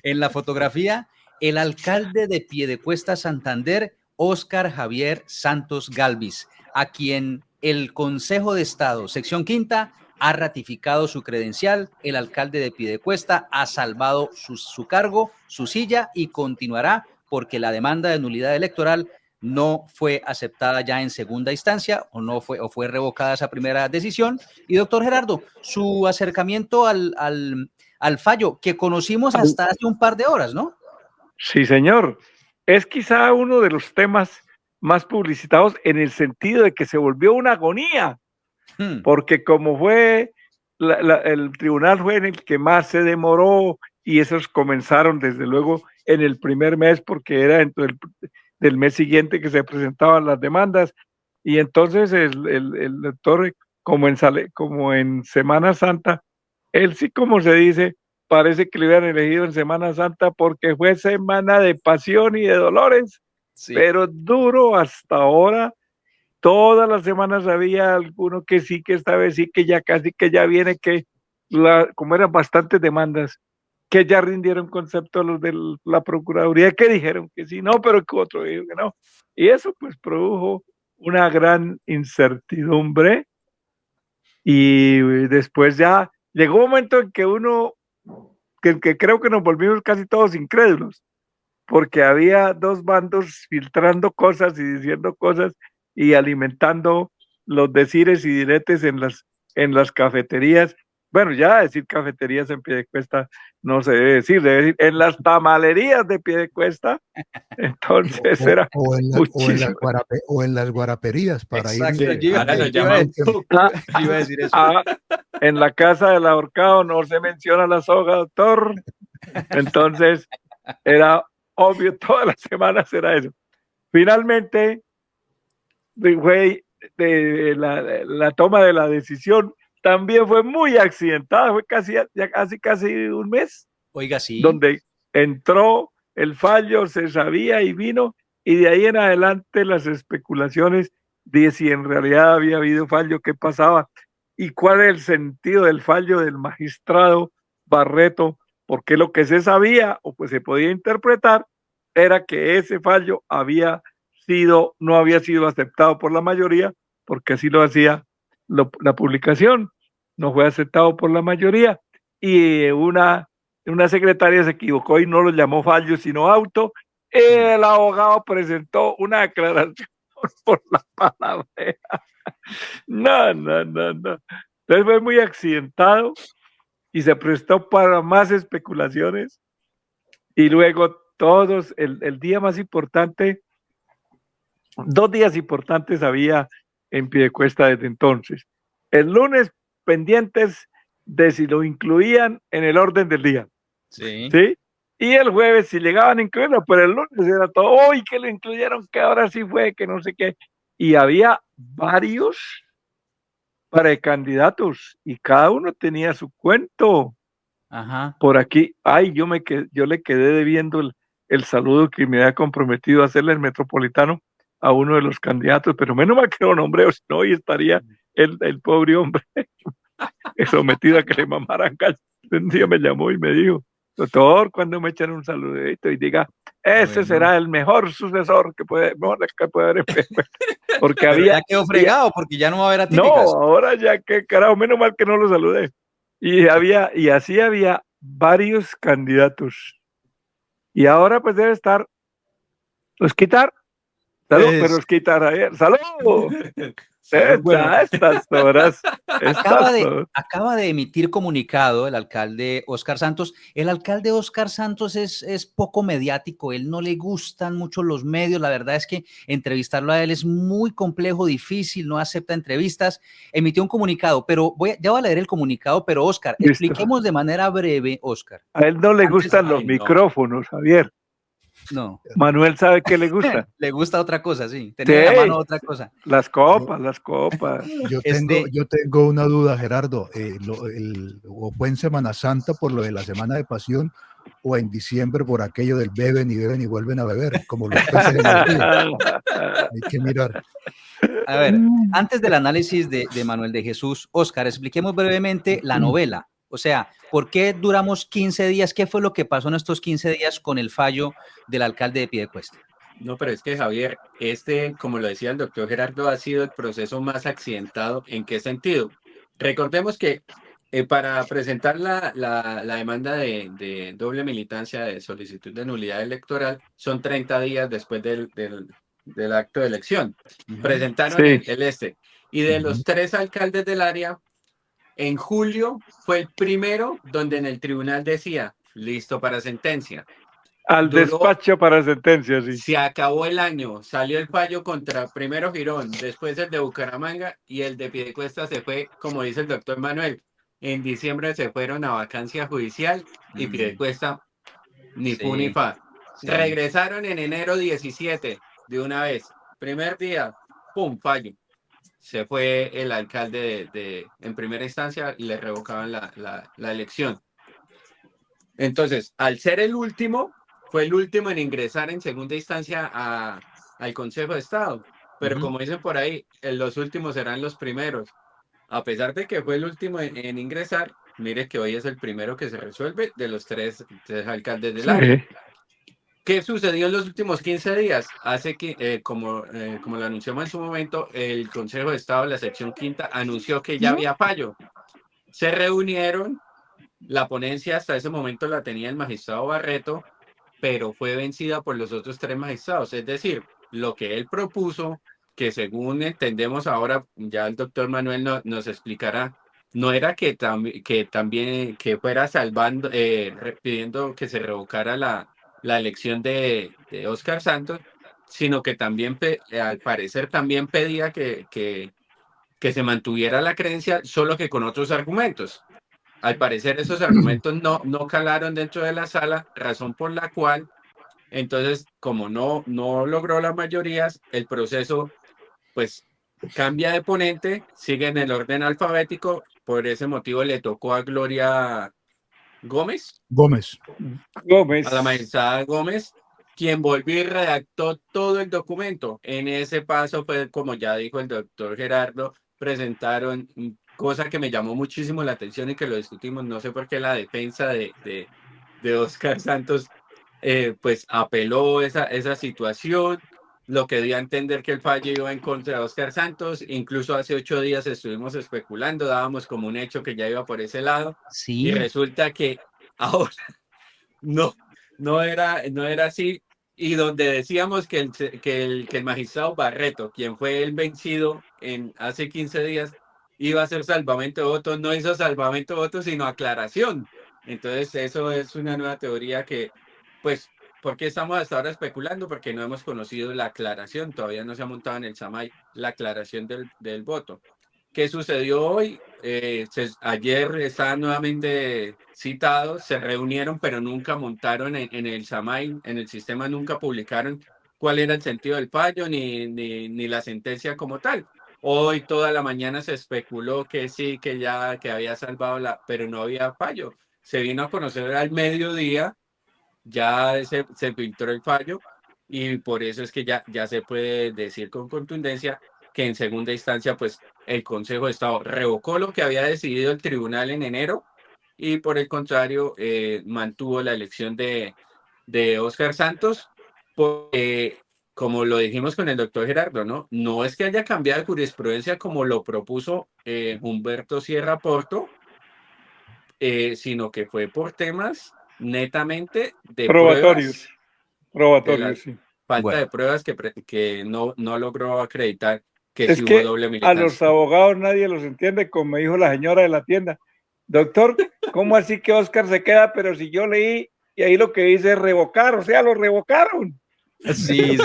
En la fotografía, el alcalde de Piedecuesta, Santander, Óscar Javier Santos Galvis, a quien el Consejo de Estado, sección quinta, ha ratificado su credencial. El alcalde de Piedecuesta ha salvado su cargo, su silla, y continuará porque la demanda de nulidad electoral no fue aceptada ya en segunda instancia o fue revocada esa primera decisión. Y doctor Gerardo, su acercamiento al fallo que conocimos hasta hace un par de horas, ¿no? Sí, señor. Es quizá uno de los temas más publicitados en el sentido de que se volvió una agonía, porque como fue el tribunal fue en el que más se demoró, y esos comenzaron desde luego en el primer mes, porque era dentro del mes siguiente que se presentaban las demandas, y entonces el doctor, como en Semana Santa, él sí, como se dice, parece que lo hubieran elegido en Semana Santa porque fue semana de pasión y de dolores, sí. Pero duro hasta ahora. Todas las semanas había alguno que sí, que esta vez sí, que ya casi que ya viene, que como eran bastantes demandas, que ya rindieron concepto los de la Procuraduría, que dijeron que sí, no, pero que otro dijo que no. Y eso pues produjo una gran incertidumbre, y después ya llegó un momento en que que creo que nos volvimos casi todos incrédulos, porque había dos bandos filtrando cosas y diciendo cosas y alimentando los decires y diretes en las cafeterías. Bueno, ya decir cafeterías en Piedecuesta no se debe decir en las tamalerías de Piedecuesta. Entonces era en las guaraperías, para ir. En la casa del ahorcado no se menciona la soga, doctor. Entonces era obvio, todas las semanas era eso. Finalmente, fue la toma de la decisión también fue muy accidentada, fue casi un mes. Oiga, sí. Donde entró el fallo, se sabía y vino, y de ahí en adelante las especulaciones de si en realidad había habido fallo, qué pasaba y cuál era el sentido del fallo del magistrado Barreto, porque lo que se sabía o pues se podía interpretar era que ese fallo no había sido aceptado por la mayoría, porque así lo hacía la publicación, no fue aceptado por la mayoría, y una secretaria se equivocó y no lo llamó fallo sino auto. El abogado presentó una declaración por la palabra. No. Entonces fue muy accidentado y se prestó para más especulaciones. Y luego el día más importante, 2 días importantes había en Piedecuesta desde entonces. El lunes, pendientes de si lo incluían en el orden del día. Sí. Y el jueves si llegaban a incluirlo, pero el lunes era todo, ¡uy, que lo incluyeron, que ahora sí fue, que no sé qué! Y había varios precandidatos y cada uno tenía su cuento. Ajá. Por aquí, yo le quedé debiendo el saludo que me había comprometido a hacerle el Metropolitano a uno de los candidatos, pero menos mal que lo nombré, o si no, hoy estaría el pobre hombre sometido a que le mamaran gallo. Un día me llamó y me dijo, doctor, cuando me echan un saludito y diga, ese será el mejor sucesor que puede haber, porque pero había... ya quedó fregado, porque ya no va a haber atípicas. No, ahora ya que carajo, menos mal que no lo saludé. Y así había varios candidatos. Y ahora pues debe estar Osquitar. Salud, pero Osquitar ayer. ¡Salud! Estas horas. Acaba de emitir comunicado el alcalde Óscar Santos. El alcalde Óscar Santos es poco mediático, él no le gustan mucho los medios, la verdad es que entrevistarlo a él es muy complejo, difícil, no acepta entrevistas. Emitió un comunicado, pero ya voy a leer el comunicado, pero Óscar, expliquemos de manera breve, Óscar. A él no le gustan los micrófonos, Javier. No. Manuel sabe que le gusta. Le gusta otra cosa, sí. Tenía en la mano otra cosa. Las copas. Yo tengo una duda, Gerardo. ¿O fue en Semana Santa por lo de la Semana de Pasión o en diciembre por aquello del beben y vuelven a beber, como los peces en el río? Hay que mirar. A ver, antes del análisis de Manuel de Jesús, Óscar, expliquemos brevemente la novela. O sea, ¿por qué duramos 15 días? ¿Qué fue lo que pasó en estos 15 días con el fallo del alcalde de Piedecuesta? No, pero es que Javier, como lo decía el doctor Gerardo, ha sido el proceso más accidentado. ¿En qué sentido? Recordemos que para presentar la demanda de doble militancia de solicitud de nulidad electoral son 30 días después del acto de elección. Presentaron Sí. Y de los 3 alcaldes del área, en julio fue el primero donde en el tribunal decía, listo para sentencia. Al despacho para sentencia, sí. Se acabó el año, salió el fallo contra primero Girón, después el de Bucaramanga y el de Piedecuesta se fue, como dice el doctor Manuel, en diciembre se fueron a vacancia judicial y Piedecuesta ni fu ni fa. Regresaron en enero 17 de una vez. Primer día, ¡pum!, fallo. Se fue el alcalde en primera instancia y le revocaban la elección. Entonces, al ser el último, fue el último en ingresar en segunda instancia al Consejo de Estado. Pero como dicen por ahí, los últimos serán los primeros. A pesar de que fue el último en ingresar, mire que hoy es el primero que se resuelve de los tres alcaldes del área. ¿Qué sucedió en los últimos 15 días? Hace que, como lo anunciamos en su momento, el Consejo de Estado, la sección quinta, anunció que ya había fallo. Se reunieron. La ponencia hasta ese momento la tenía el magistrado Barreto, pero fue vencida por los otros 3 magistrados. Es decir, lo que él propuso, que según entendemos ahora, ya el doctor Manuel nos explicará, no era que también fuera salvando, pidiendo que se revocara la elección de Óscar Santos, sino que también, al parecer, también pedía que se mantuviera la creencia, solo que con otros argumentos. Al parecer esos argumentos no calaron dentro de la sala, razón por la cual, entonces, como no logró las mayorías, el proceso pues cambia de ponente, sigue en el orden alfabético, por ese motivo le tocó a Gloria Gómez, a la magistrada Gómez, quien volvió y redactó todo el documento. En ese paso fue, como ya dijo el doctor Gerardo, presentaron cosa que me llamó muchísimo la atención y que lo discutimos, no sé por qué la defensa de Óscar Santos pues apeló esa situación, lo que dio a entender que el fallo iba en contra de Óscar Santos. Incluso hace 8 días estuvimos especulando, dábamos como un hecho que ya iba por ese lado, y resulta que ahora no era así, y donde decíamos que el magistrado Barreto, quien fue el vencido hace 15 días, iba a hacer salvamento de votos, no hizo salvamento de votos, sino aclaración. Entonces, eso es una nueva teoría que, pues, ¿por qué estamos hasta ahora especulando? Porque no hemos conocido la aclaración, todavía no se ha montado en el SAMAI la aclaración del voto. ¿Qué sucedió hoy? Ayer estaban nuevamente citados, se reunieron, pero nunca montaron en el SAMAI, en el sistema nunca publicaron cuál era el sentido del fallo ni la sentencia como tal. Hoy toda la mañana se especuló que sí, que había salvado pero no había fallo. Se vino a conocer al mediodía, ya se filtró el fallo, y por eso es que ya se puede decir con contundencia que en segunda instancia, pues el Consejo de Estado revocó lo que había decidido el tribunal en enero y por el contrario mantuvo la elección de Óscar Santos, porque como lo dijimos con el doctor Gerardo, no es que haya cambiado de jurisprudencia como lo propuso Humberto Sierra Porto, sino que fue por temas netamente de probatorios, sí. Falta de pruebas que no logró acreditar que sí hubo doble militancia. A los abogados nadie los entiende, como me dijo la señora de la tienda. Doctor, ¿cómo así que Óscar se queda? Pero si yo leí y ahí lo que dice es revocar, o sea, lo revocaron. Sí,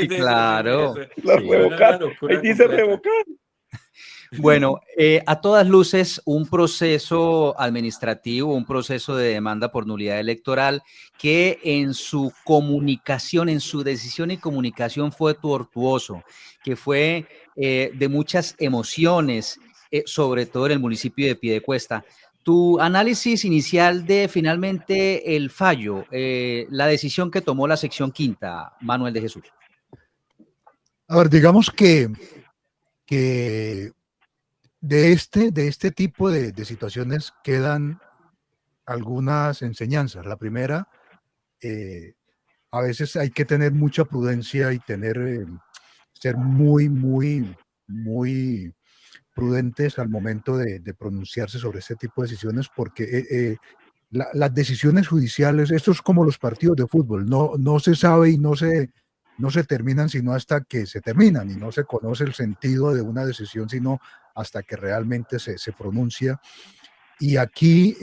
claro. Lo revocaron. Ahí dice revocar. Bueno, a todas luces, un proceso administrativo, un proceso de demanda por nulidad electoral que en su comunicación, en su decisión y comunicación fue tortuoso, que fue de muchas emociones, sobre todo en el municipio de Piedecuesta. Tu análisis inicial de finalmente el fallo, la decisión que tomó la sección quinta, Manuel de Jesús. A ver, digamos que de este tipo de situaciones quedan algunas enseñanzas. La primera, a veces hay que tener mucha prudencia y ser muy prudentes al momento de pronunciarse sobre este tipo de decisiones, porque las decisiones judiciales, esto es como los partidos de fútbol, no se sabe y no se terminan sino hasta que se terminan, y no se conoce el sentido de una decisión sino hasta que realmente se pronuncia. Y aquí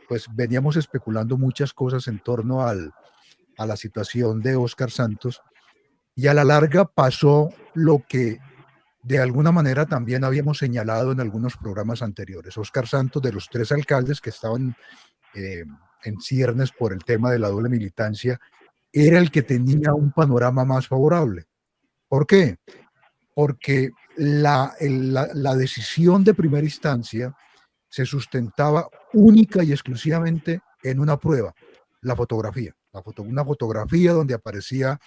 pues veníamos especulando muchas cosas en torno a la situación de Óscar Santos, y a la larga pasó lo que de alguna manera también habíamos señalado en algunos programas anteriores. Óscar Santos, de los 3 alcaldes que estaban en ciernes por el tema de la doble militancia, era el que tenía un panorama más favorable. ¿Por qué? Porque la decisión de primera instancia se sustentaba única y exclusivamente en una prueba, la fotografía. Una fotografía donde aparecía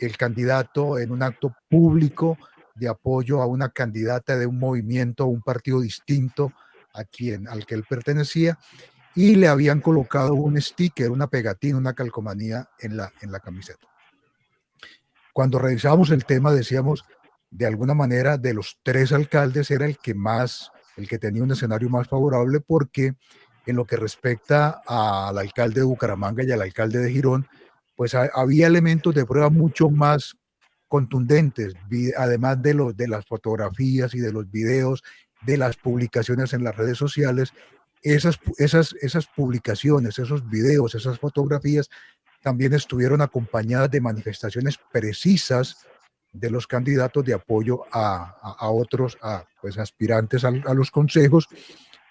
el candidato en un acto público de apoyo a una candidata de un movimiento o un partido distinto al que él pertenecía, y le habían colocado un sticker, una pegatina, una calcomanía en la camiseta. Cuando revisábamos el tema decíamos, de alguna manera, de los 3 alcaldes era el que tenía un escenario más favorable, porque en lo que respecta al alcalde de Bucaramanga y al alcalde de Girón, pues había elementos de prueba mucho más contundentes, además de las fotografías y de los videos, de las publicaciones en las redes sociales. Esas publicaciones, esos videos, esas fotografías también estuvieron acompañadas de manifestaciones precisas de los candidatos de apoyo a otros pues aspirantes a los consejos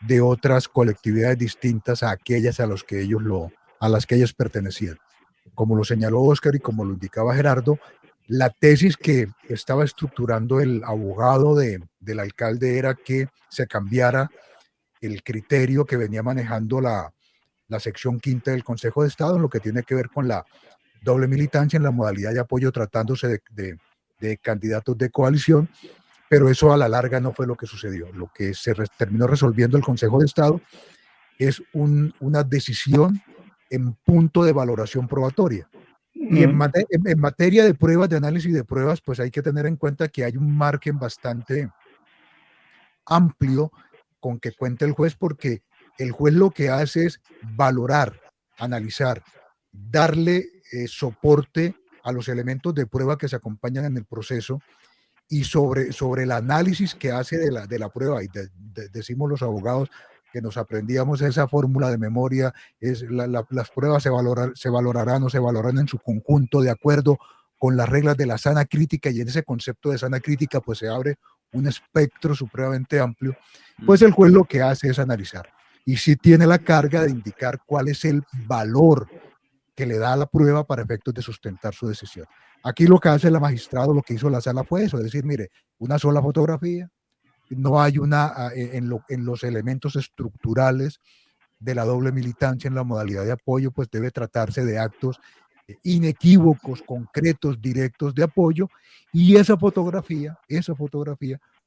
de otras colectividades distintas a aquellas a las que ellos pertenecían. Como lo señaló Óscar y como lo indicaba Gerardo, la tesis que estaba estructurando el abogado del alcalde era que se cambiara el criterio que venía manejando la sección quinta del Consejo de Estado en lo que tiene que ver con la doble militancia en la modalidad de apoyo, tratándose de candidatos de coalición, pero eso a la larga no fue lo que sucedió. Lo que se terminó resolviendo el Consejo de Estado es una decisión en punto de valoración probatoria. Y en materia de pruebas, de análisis de pruebas, pues hay que tener en cuenta que hay un margen bastante amplio con que cuenta el juez, porque el juez lo que hace es valorar, analizar, darle soporte a los elementos de prueba que se acompañan en el proceso, y sobre el análisis que hace de la prueba, y decimos los abogados que nos aprendíamos esa fórmula de memoria, las pruebas se valorarán o se valorarán en su conjunto de acuerdo con las reglas de la sana crítica, y en ese concepto de sana crítica pues se abre un espectro supremamente amplio. Pues el juez lo que hace es analizar, y sí tiene la carga de indicar cuál es el valor que le da a la prueba para efectos de sustentar su decisión. Aquí lo que hace el magistrado, lo que hizo la sala fue eso, es decir, mire, una sola fotografía, no hay en los elementos estructurales de la doble militancia en la modalidad de apoyo, pues debe tratarse de actos inequívocos, concretos, directos de apoyo, y esa fotografía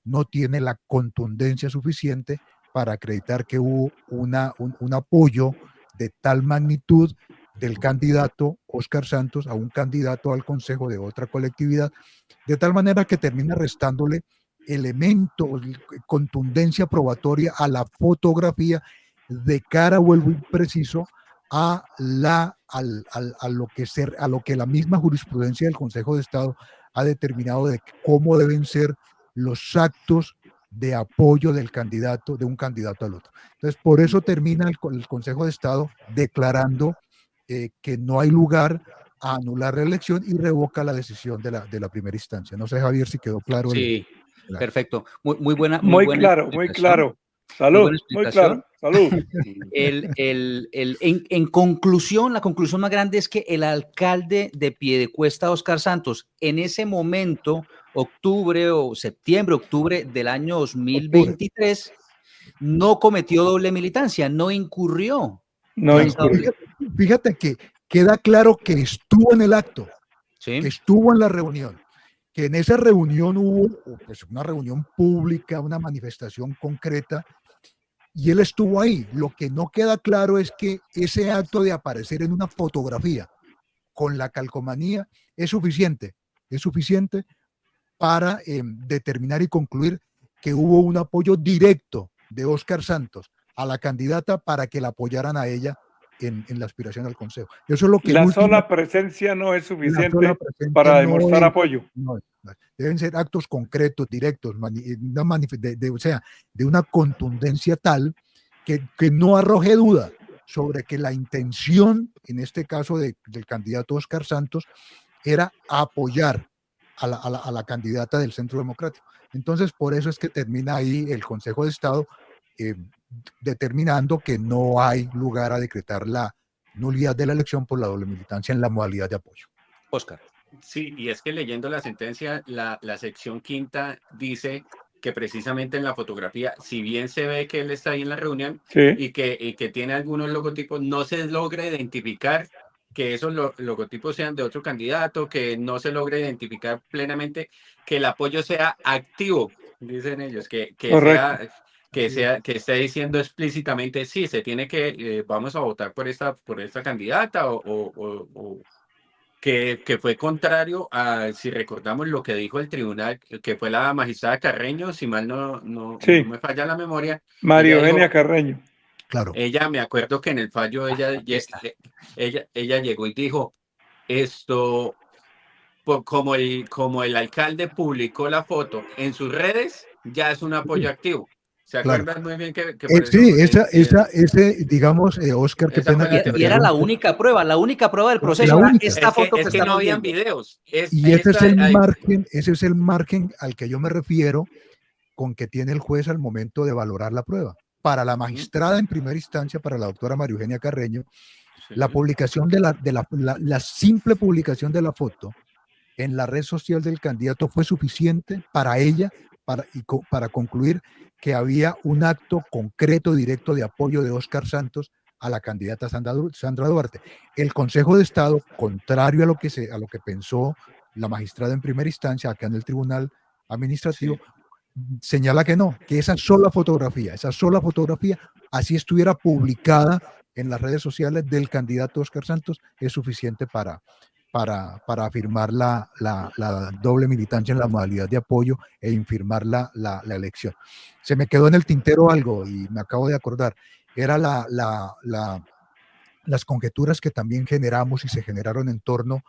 no tiene la contundencia suficiente para acreditar que hubo un apoyo de tal magnitud del candidato Óscar Santos a un candidato al consejo de otra colectividad, de tal manera que termina restándole elemento, contundencia probatoria a la fotografía de cara, vuelvo preciso, a lo que la misma jurisprudencia del Consejo de Estado ha determinado de cómo deben ser los actos de apoyo de un candidato al otro. Entonces, por eso termina el Consejo de Estado declarando que no hay lugar a anular la elección, y revoca la decisión de la primera instancia. No sé, Javier, si quedó claro. Sí, perfecto. Muy buena. Muy claro. Salud, muy claro. Salud. En conclusión, la conclusión más grande es que el alcalde de Piedecuesta, Óscar Santos, en ese momento, octubre del año 2023, no cometió doble militancia, no incurrió. Fíjate que queda claro que estuvo en el acto, ¿sí?, que estuvo en la reunión, que en esa reunión hubo pues, una reunión pública, una manifestación concreta, y él estuvo ahí. Lo que no queda claro es que ese acto de aparecer en una fotografía con la calcomanía es suficiente para determinar y concluir que hubo un apoyo directo de Óscar Santos a la candidata para que la apoyaran a ella en la aspiración al Consejo. Eso es lo que la sola presencia no es suficiente para demostrar apoyo. No, deben ser actos concretos, directos, o sea, de una contundencia tal que no arroje duda sobre que la intención, en este caso del candidato Óscar Santos, era apoyar a la candidata del Centro Democrático. Entonces, por eso es que termina ahí el Consejo de Estado determinando que no hay lugar a decretar la nulidad de la elección por la doble militancia en la modalidad de apoyo. Óscar. Sí, y es que leyendo la sentencia, la sección quinta dice que precisamente en la fotografía, si bien se ve que él está ahí en la reunión y que tiene algunos logotipos, no se logra identificar que esos logotipos sean de otro candidato, que no se logra identificar plenamente que el apoyo sea activo, dicen ellos, que esté diciendo explícitamente, sí, se tiene que, vamos a votar por esta candidata o que fue contrario a, si recordamos lo que dijo el tribunal, que fue la magistrada Carreño, si mal no me falla la memoria. María Eugenia Carreño. Claro. Ella, me acuerdo que en el fallo ella llegó y dijo, esto, como el alcalde publicó la foto en sus redes, ya es un apoyo activo. ¿Se acuerdan muy bien que por sí, eso, ese, digamos, Óscar, qué pena que y era la única prueba del proceso. Esta foto que no habían videos. Y ese es el margen al que yo me refiero con que tiene el juez al momento de valorar la prueba. Para la magistrada en primera instancia, para la doctora María Eugenia Carreño, la publicación la simple publicación de la foto en la red social del candidato fue suficiente para ella para concluir que había un acto concreto, directo de apoyo de Óscar Santos a la candidata Sandra Duarte. El Consejo de Estado, contrario a lo que pensó la magistrada en primera instancia acá en el Tribunal Administrativo, señala que no, que esa sola fotografía, así estuviera publicada en las redes sociales del candidato Óscar Santos, es suficiente para afirmar la doble militancia en la modalidad de apoyo e infirmar la elección. Se me quedó en el tintero algo y me acabo de acordar, era las conjeturas que también generamos y se generaron en torno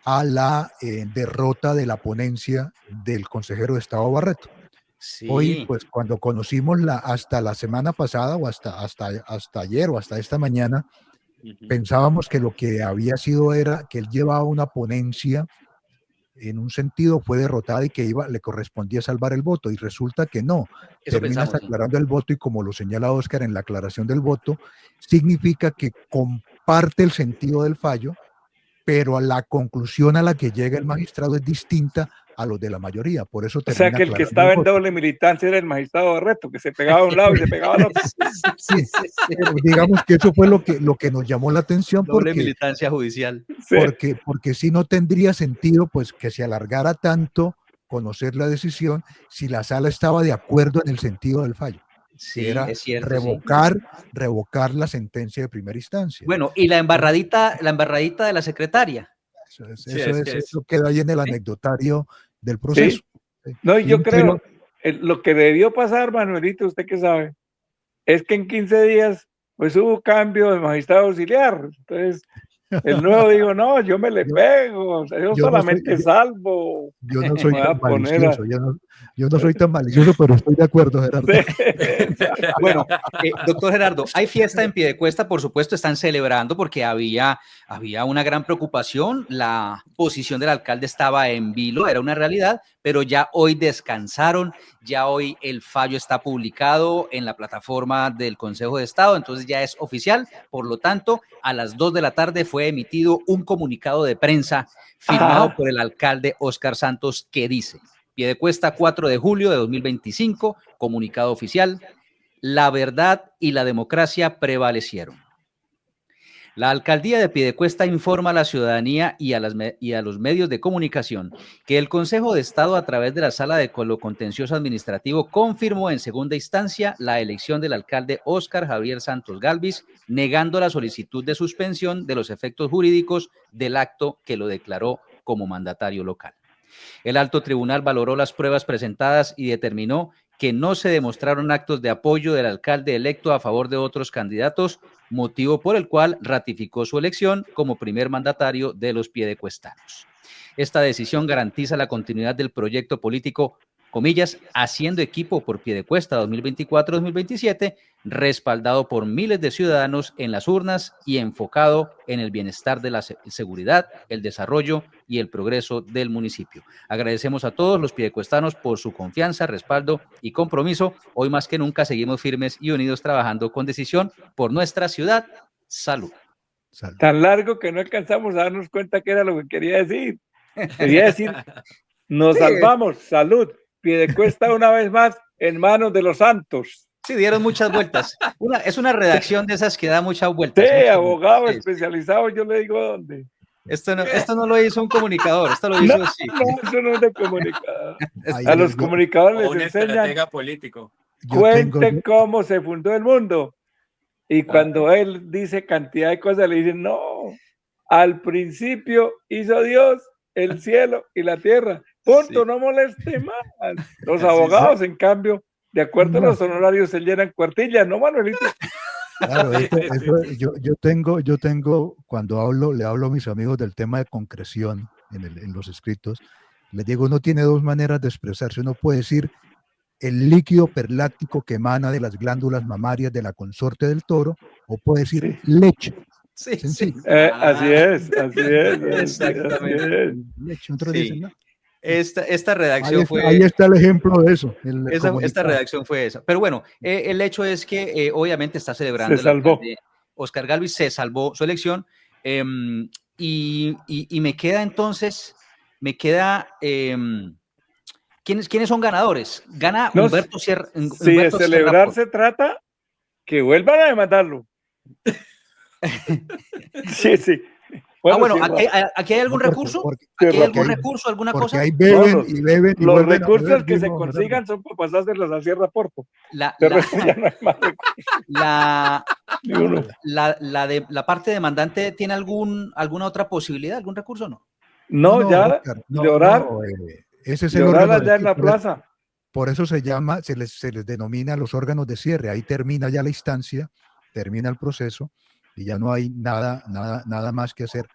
a la derrota de la ponencia del consejero de Estado Barreto. Sí. Hoy, pues cuando conocimos hasta la semana pasada o hasta ayer o hasta esta mañana, pensábamos que lo que había sido era que él llevaba una ponencia, en un sentido fue derrotada y que le correspondía salvar el voto, y resulta que no. Terminas aclarando el voto y, como lo señala Óscar en la aclaración del voto, significa que comparte el sentido del fallo, pero a la conclusión a la que llega el magistrado es distinta a los de la mayoría. Por eso o sea que el que estaba en doble militancia era el magistrado Barreto, que se pegaba a un lado y se pegaba al otro. Sí, pero digamos que eso fue lo que nos llamó la atención. Doble militancia judicial. Porque si no tendría sentido pues que se alargara tanto conocer la decisión si la sala estaba de acuerdo en el sentido del fallo. Sí, era es cierto, revocar la sentencia de primera instancia. Bueno, y la embarradita de la secretaria. Eso queda ahí en el anecdotario del proceso. Sí. No, y yo creo, lo que debió pasar, Manuelito, usted que sabe, es que en 15 días pues hubo cambio de magistrado auxiliar. Entonces, el nuevo dijo, no, yo me le pego, o sea, yo solamente salvo. Yo no soy tan malicioso, yo no soy tan malicioso, pero estoy de acuerdo, Gerardo. Bueno, doctor Gerardo, hay fiesta en Piedecuesta, por supuesto, están celebrando porque había una gran preocupación, la posición del alcalde estaba en vilo, era una realidad, pero ya hoy descansaron, ya hoy el fallo está publicado en la plataforma del Consejo de Estado, entonces ya es oficial, por lo tanto, a las 2 de la tarde fue emitido un comunicado de prensa firmado por el alcalde Óscar Santos que dice: Piedecuesta, 4 de julio de 2025, comunicado oficial: la verdad y la democracia prevalecieron. La alcaldía de Piedecuesta informa a la ciudadanía y a los medios de comunicación que el Consejo de Estado, a través de la Sala de lo Contencioso Administrativo, confirmó en segunda instancia la elección del alcalde Óscar Javier Santos Galvis, negando la solicitud de suspensión de los efectos jurídicos del acto que lo declaró como mandatario local. El alto tribunal valoró las pruebas presentadas y determinó que no se demostraron actos de apoyo del alcalde electo a favor de otros candidatos, motivo por el cual ratificó su elección como primer mandatario de los piedecuestanos. Esta decisión garantiza la continuidad del proyecto político, comillas, haciendo equipo por Piedecuesta 2024-2027, respaldado por miles de ciudadanos en las urnas y enfocado en el bienestar de la seguridad, el desarrollo y el progreso del municipio. Agradecemos a todos los piedecuestanos por su confianza, respaldo y compromiso. Hoy más que nunca seguimos firmes y unidos trabajando con decisión por nuestra ciudad. Salud. Tan largo que no alcanzamos a darnos cuenta que era lo que quería decir. Quería decir, nos salvamos, salud. Piedecuesta una vez más en manos de los santos. Sí, dieron muchas vueltas. Es una redacción de esas que da muchas vueltas. Sí, abogado especializado, yo le digo dónde. Esto no lo hizo un comunicador, esto lo hizo sí. No, eso no es de comunicador. A los comunicadores les enseñan político. Cuente cómo se fundó el mundo. Y cuando él dice cantidad de cosas, le dicen, no, al principio hizo Dios el cielo y la tierra. Punto, sí. No moleste más. Los abogados, en cambio, de acuerdo a los honorarios, se llenan cuartillas, ¿no, Manuelito? Claro, yo tengo, cuando le hablo a mis amigos del tema de concreción en los escritos, les digo, uno tiene dos maneras de expresarse. Uno puede decir el líquido perláctico que emana de las glándulas mamarias de la consorte del toro, o puede decir leche. Sí, sencillo. Así es. Exactamente. Leche, otro dicen, ¿no? Esta redacción ahí está el ejemplo de eso. Esta redacción fue esa. Pero bueno, el hecho es que obviamente está celebrando Óscar Galvis, se salvó su elección. Y me queda entonces, ¿quiénes son ganadores? Gana Humberto Sierra. Si de celebrar se trata, que vuelvan a demandarlo. Sí. Bueno, ¿aquí hay algún recurso? ¿Aquí hay algún recurso, alguna cosa? Ahí beben y beben. Los recursos que se consigan son para pasárselos a Sierra Porto. La parte demandante tiene alguna otra posibilidad, algún recurso o no? No, ya, llorar. Ese es el órgano allá en la plaza. Por eso se les denomina los órganos de cierre. Ahí termina ya la instancia, termina el proceso y ya no hay nada más que hacer.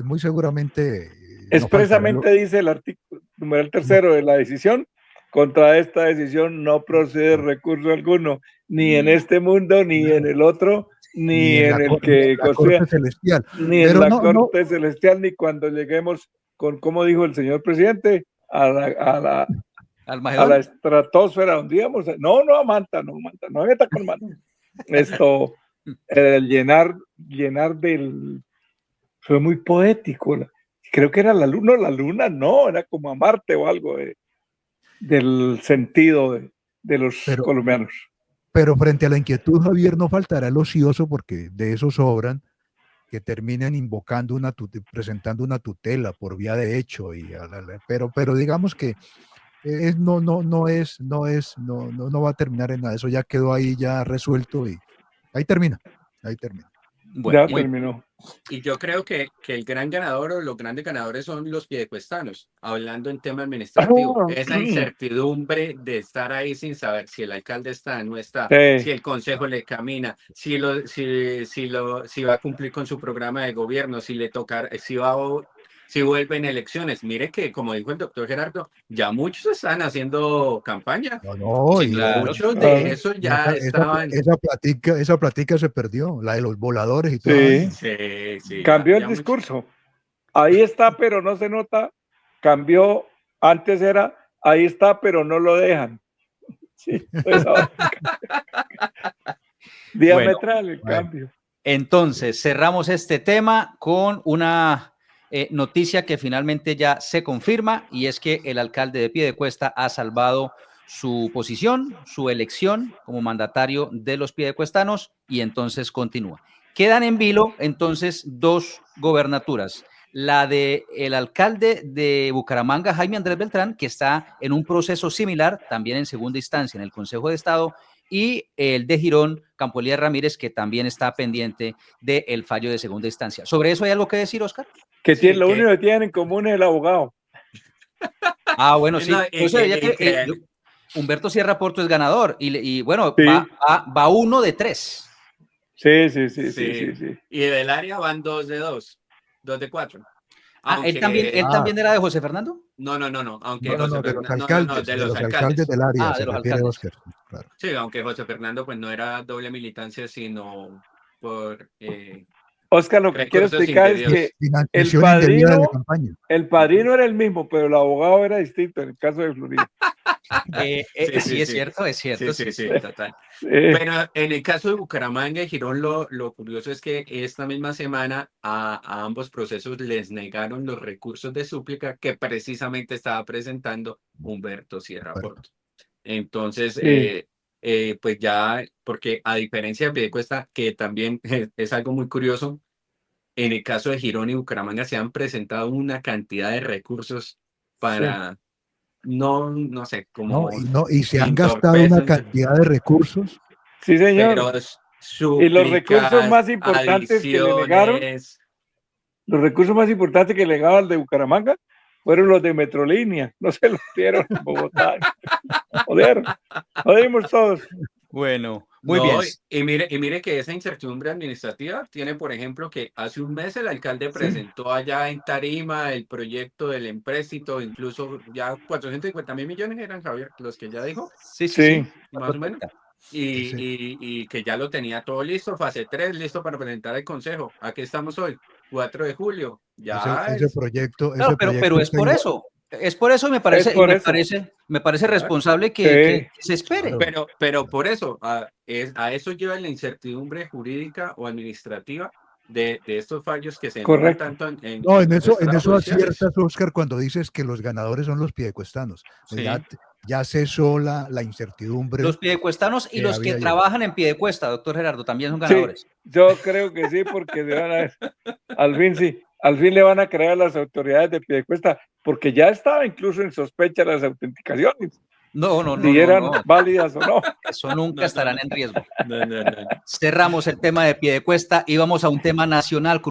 Muy seguramente. Expresamente dice el artículo numeral 3 de la decisión: contra esta decisión no procede recurso alguno, ni en este mundo, ni en el otro, ni en el que Corte Celestial. Ni en la Corte Celestial, ni cuando lleguemos con, como dijo el señor presidente, a la estratosfera donde íbamos. No, a Manta, no me meta con Manta. Esto, el llenar del... Fue muy poético. Creo que era la luna no, era como a Marte o algo del sentido de los colombianos. Pero frente a la inquietud, Javier, no faltará el ocioso, porque de eso sobran, que terminen invocando presentando una tutela por vía de hecho, pero digamos que no va a terminar en nada. Eso ya quedó ahí ya resuelto y ahí termina. Bueno, ya terminó. Y yo creo que el gran ganador o los grandes ganadores son los piedecuestanos, hablando en tema administrativo. Esa incertidumbre de estar ahí sin saber si el alcalde está o no está, si el consejo le camina, si va a cumplir con su programa de gobierno, si le toca, si vuelven elecciones. Mire que, como dijo el doctor Gerardo, ya muchos están haciendo campaña. Muchos de esos ya estaban. Esa plática se perdió, la de los voladores y todo. Sí. Cambió el discurso. Ahí está, pero no se nota. Cambió, antes era, ahí está, pero no lo dejan. Sí, diametral el cambio. Entonces, cerramos este tema con una noticia que finalmente ya se confirma, y es que el alcalde de Piedecuesta ha salvado su posición, su elección como mandatario de los piedecuestanos, y entonces continúa. Quedan en vilo entonces 2 gobernaturas. La de el alcalde de Bucaramanga, Jaime Andrés Beltrán, que está en un proceso similar, también en segunda instancia en el Consejo de Estado, y el de Girón, Campo Elías Ramírez, que también está pendiente del fallo de segunda instancia. ¿Sobre eso hay algo que decir, Oscar? Que sí, lo único que tienen en común es el abogado. Ah, bueno, sí. Humberto Sierra Porto es ganador y bueno, sí. va 1 de 3. Sí. Y del área van 2 de 2, 2 de 4. Aunque... ¿Él también era de José Fernando? No. Aunque de los alcaldes del área, se refiere Oscar. Claro. Sí, aunque José Fernando pues no era doble militancia, sino por... Oscar, lo que quiero explicar es que el padrino era el mismo, pero el abogado era distinto en el caso de Florida. Sí, es cierto. Sí, total. Pero en el caso de Bucaramanga y Girón, lo curioso es que esta misma semana a ambos procesos les negaron los recursos de súplica que precisamente estaba presentando Humberto Sierra Porto. Entonces, pues ya, porque a diferencia de Piedecuesta, que también es algo muy curioso, en el caso de Girón y Bucaramanga se han presentado una cantidad de recursos para... No sé, como... y se han gastado una cantidad de recursos. Sí, señor. Y los recursos más importantes que le negaron, los recursos más importantes que le negaron al de Bucaramanga fueron los de Metrolínea. No se los dieron en Bogotá. Joder, jodimos todos. Bueno, muy bien. Y mire que esa incertidumbre administrativa tiene, por ejemplo, que hace un mes el alcalde presentó allá en Tarima el proyecto del empréstito, incluso ya 450.000 millones eran, Javier, los que ya dijo. Sí. Más o menos. Y que ya lo tenía todo listo, fase 3, listo para presentar al Consejo. Aquí estamos hoy, 4 de julio. Ya ese proyecto. Claro, pero es por eso. Es por eso me parece responsable que se espere. Pero por eso, a eso lleva la incertidumbre jurídica o administrativa de estos fallos que se demoran tanto en eso aciertas, Oscar, cuando dices que los ganadores son los piedecuestanos. Sí. Ya cesó la incertidumbre. Los piedecuestanos y los que trabajan en Piedecuesta, doctor Gerardo, también son ganadores. Sí, yo creo que sí, porque al fin le van a creer a las autoridades de Piedecuesta, porque ya estaba incluso en sospecha las autenticaciones. Si eran válidas o no. Eso nunca estarán en riesgo. Cerramos el tema de Piedecuesta y vamos a un tema nacional.